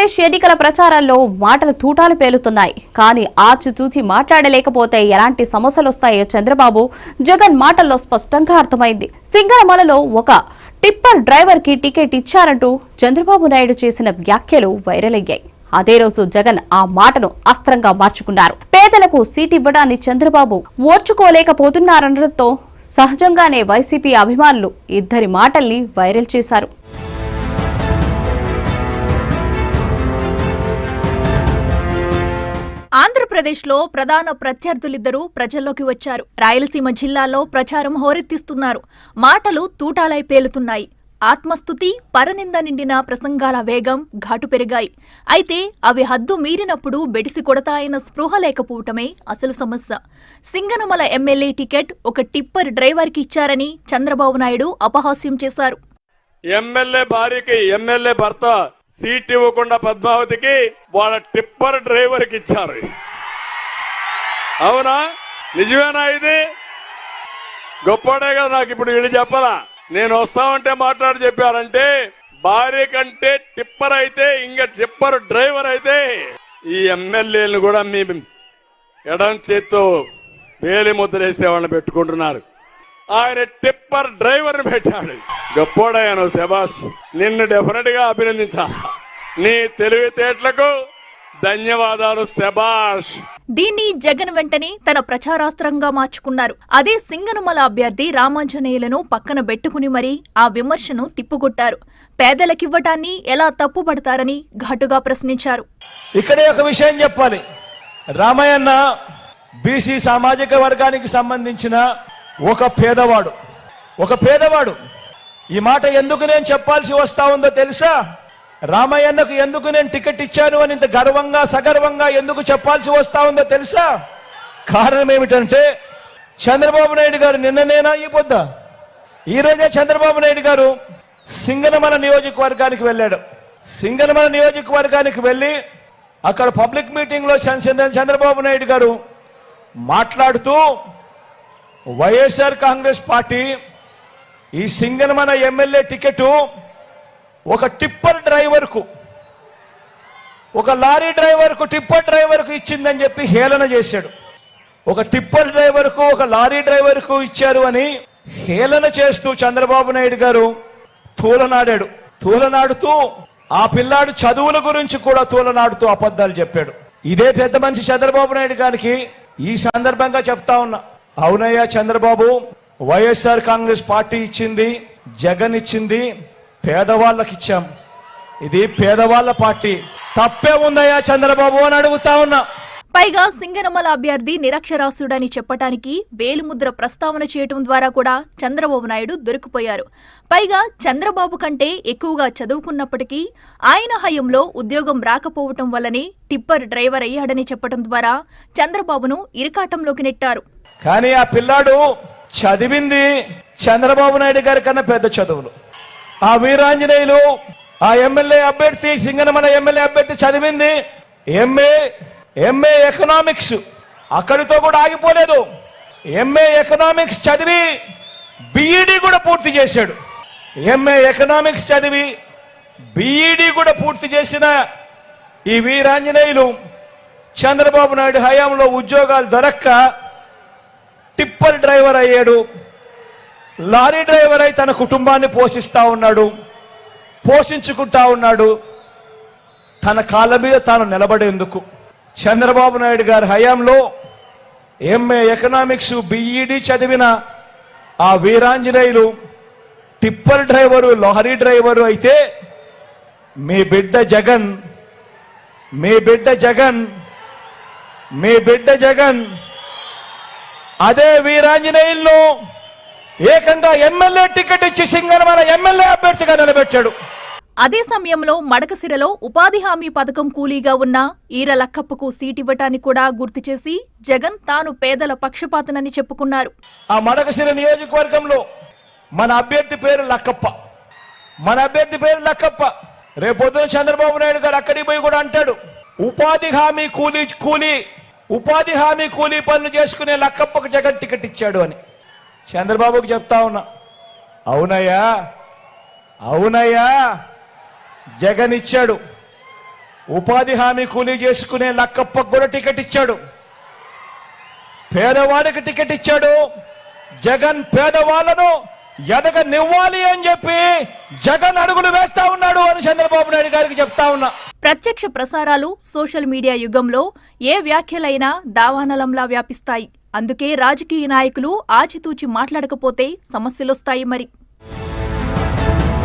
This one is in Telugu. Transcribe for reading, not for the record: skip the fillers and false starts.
ఆంధ్రప్రదేశ్ ఎన్నికల ప్రచారాల్లో మాటలు తూటాలు పేలుతున్నాయి. కానీ ఆచితూచి మాట్లాడలేకపోతే ఎలాంటి సమస్యలు వస్తాయో చంద్రబాబు జగన్ మాటల్లో స్పష్టంగా అర్థమైంది. సింగనమలలో ఒక టిప్పర్ డ్రైవర్ కి టికెట్ ఇచ్చారంటూ చంద్రబాబు నాయుడు చేసిన వ్యాఖ్యలు వైరల్ అయ్యాయి. అదే రోజు జగన్ ఆ మాటను అస్త్రంగా మార్చుకున్నారు. పేదలకు సీట్ ఇవ్వడాన్ని చంద్రబాబు ఓర్చుకోలేకపోతున్నారనడంతో సహజంగానే వైసీపీ అభిమానులు ఇద్దరి మాటల్ని వైరల్ చేశారు. ఆంధ్రప్రదేశ్లో ప్రధాన ప్రత్యర్థులిద్దరూ ప్రజల్లోకి వచ్చారు. రాయలసీమ జిల్లాలో ప్రచారం హోరెత్తిస్తున్నారు. మాటలు తూటాలై పేలుతున్నాయి. ఆత్మస్తుతి, పరనింద నిండిన ప్రసంగాల వేగం, ఘాటు పెరిగాయి. అయితే అవి హద్దు మీరినప్పుడు బెడిసి కొడతాయన్న స్పృహ లేకపోవటమే అసలు సమస్య. సింగనమల ఎమ్మెల్యే టికెట్ ఒక టిప్పర్ డ్రైవర్కి ఇచ్చారని చంద్రబాబు నాయుడు అపహాస్యం చేశారు. ఎమ్మెల్యే భార్యకి ఎమ్మెల్యే భర్త సీట్ ఇవ్వకుండా పద్మావతికి వాళ్ళ టిప్పర్ డ్రైవర్ కి ఇచ్చారు. అవునా? నిజమేనా? ఇది గొప్పడే కదా. నాకు ఇప్పుడు వీళ్ళు చెప్పాలా? నేను వస్తామంటే మాట్లాడి చెప్పారంటే భార్య కంటే టిప్పర్ అయితే ఇంకా టిప్పర్ డ్రైవర్ అయితే ఈ ఎమ్మెల్యేలను కూడా మీ ఎడం చేత్తో వేలి ముద్రేసేవాళ్ళని పెట్టుకుంటున్నారు. ఆయన టిప్పర్ డ్రైవర్ ని పెట్టాడు. గొప్పోడయ్యాను శభాష్. నిన్ను డెఫినెట్ గా అభినందించాలి. నీ తెలివితేటలకు ధన్యవాదాలు. శభాష్. దీన్ని జగన్ వెంటనే తన ప్రచారాస్త్రంగా మార్చుకున్నారు. అదే సింగనమల అభ్యర్థి రామాంజనేయులను పక్కన పెట్టుకుని మరీ ఆ విమర్శను తిప్పుకొట్టారు. పేదలకివ్వటాన్ని ఎలా తప్పుపడతారని ఘాటుగా ప్రశ్నించారు. ఇక్కడే ఒక విషయం చెప్పాలి. రామయ్యన్న బీసీ సామాజిక వర్గానికి సంబంధించిన ఒక పేదవాడు. ఈ మాట ఎందుకు నేను చెప్పాల్సి వస్తా ఉందో తెలుసా? రామయ్యన్నకు ఎందుకు నేను టికెట్ ఇచ్చాను అని ఇంత గర్వంగా సగర్వంగా ఎందుకు చెప్పాల్సి వస్తా ఉందో తెలుసా? కారణం ఏమిటంటే చంద్రబాబు నాయుడు గారు నిన్ననేనా ఈ పొద్దు ఈ రోజే చంద్రబాబు నాయుడు గారు సింగనమల నియోజకవర్గానికి వెళ్ళాడు. సింగనమల నియోజకవర్గానికి వెళ్ళి అక్కడ పబ్లిక్ మీటింగ్ లో చంద్రబాబు నాయుడు గారు మాట్లాడుతూ వైఎస్ఆర్ కాంగ్రెస్ పార్టీ ఈ సింగనమల ఎమ్మెల్యే టికెట్ ఒక టిప్పర్ డ్రైవర్కు, ఒక లారీ డ్రైవర్కు, టిప్పర్ డ్రైవర్కు ఇచ్చిందని చెప్పి హేళన చేశాడు. ఒక టిప్పర్ డ్రైవర్కు, ఒక లారీ డ్రైవర్కు ఇచ్చారు అని హేళన చేస్తూ చంద్రబాబు నాయుడు గారు తూలనాడుతూ ఆ పిల్లాడు చదువుల గురించి కూడా తూలనాడుతూ అబద్ధాలు చెప్పాడు. ఇదే పెద్ద మనిషి చంద్రబాబు నాయుడు గారికి ఈ సందర్భంగా చెప్తా ఉన్నా, అవునయ్యా చంద్రబాబు, వైఎస్ఆర్ కాంగ్రెస్ పార్టీ ఇచ్చింది, జగన్ ఇచ్చింది, పేదవాళ్ళకి ఇచ్చాం. ఇది పేదవాళ్ల పార్టీ. తప్పే ఉందయ్యా చంద్రబాబు అని అడుగుతా ఉన్నా. పైగా సింగనమల అభ్యర్థి నిరక్షరాస్యుడని చెప్పటానికి వేలుముద్ర ప్రస్తావన చేయటం ద్వారా కూడా చంద్రబాబు నాయుడు దొరికిపోయారు. పైగా చంద్రబాబు కంటే ఎక్కువగా చదువుకున్నప్పటికీ ఆయన హయంలో ఉద్యోగం రాకపోవటం వల్లనే టిప్పర్ డ్రైవర్ అయ్యాడని చెప్పటం ద్వారా చంద్రబాబును ఇరకాటంలోకి నెట్టారు. కానీ ఆ పిల్లాడు చదివింది చంద్రబాబు నాయుడు గారి కన్నా పెద్ద చదువులు. ఆ వీరాంజనేయులు, ఆ ఎమ్మెల్యే అభ్యర్థి, సింగనమల ఎమ్మెల్యే అభ్యర్థి చదివింది ఎంఏ ఎకనామిక్స్. అక్కడితో కూడా ఆగిపోలేదు. ఎంఏ ఎకనామిక్స్ చదివి బిఈడి కూడా పూర్తి చేశాడు. ఎంఏ ఎకనామిక్స్ చదివి బిఈడి కూడా పూర్తి చేసిన ఈ వీరాంజనేయులు చంద్రబాబు నాయుడు హయాంలో ఉద్యోగాలు దొరక్క టిప్పర్ డ్రైవర్ అయ్యాడు. లారీ డ్రైవర్ అయి తన కుటుంబాన్ని పోషించుకుంటా ఉన్నాడు. తన కాళ్ళ మీద తాను నిలబడేందుకు చంద్రబాబు నాయుడు గారి హయాంలో ఎంఏ ఎకనామిక్స్ బిఈడి చదివిన ఆ Veeranjaneyulu tipper driver, lorry driver అయితే మీ బిడ్డ జగన్ అదే వీరాంజనేయుల్లో ఏకంగా ఎమ్మెల్యే టికెట్ ఇచ్చి సింగనమల ఎమ్మెల్యే అభ్యర్థిగా నిలబెట్టాడు. అదే సమయంలో మడకసిరలో ఉపాధి హామీ పథకం కూలీగా ఉన్న ఈర లక్కప్పకు సీటివ్వటాన్ని కూడా గుర్తు చేసి జగన్ తాను పేదల పక్షపాతనని చెప్పుకున్నారు. ఆ మడకసిర నియోజకవర్గంలో మన అభ్యర్థి పేరు లక్కప్ప. రేపొద్దున చంద్రబాబు నాయుడు గారు అక్కడికి పోయి కూడా అంటాడు, ఉపాధి హామీ కూలీ పనులు చేసుకునే లక్కప్పకు జగన్ టికెట్ ఇచ్చాడు అని. చంద్రబాబుకు చెప్తా ఉన్నా, అవునయ్యా జగన్ ఇచ్చాడు. ఉపాధి హామీ కూలీ చేసుకునే లక్కప్పకు కూడా టికెట్ ఇచ్చాడు, పేదవాడికి టికెట్ ఇచ్చాడు. జగన్ పేదవాళ్లను ఎదగనివ్వాలి అని చెప్పి జగన్ అడుగులు వేస్తా ఉన్నాడు అని చంద్రబాబు నాయుడు గారికి చెప్తా ఉన్నా. ప్రత్యక్ష ప్రసారాలు సోషల్ మీడియా యుగంలో ఏ వ్యాఖ్యలైనా దావానలంలా వ్యాపిస్తాయి. అందుకే రాజకీయ నాయకులు ఆచితూచి మాట్లాడకపోతే సమస్యలొస్తాయి మరి.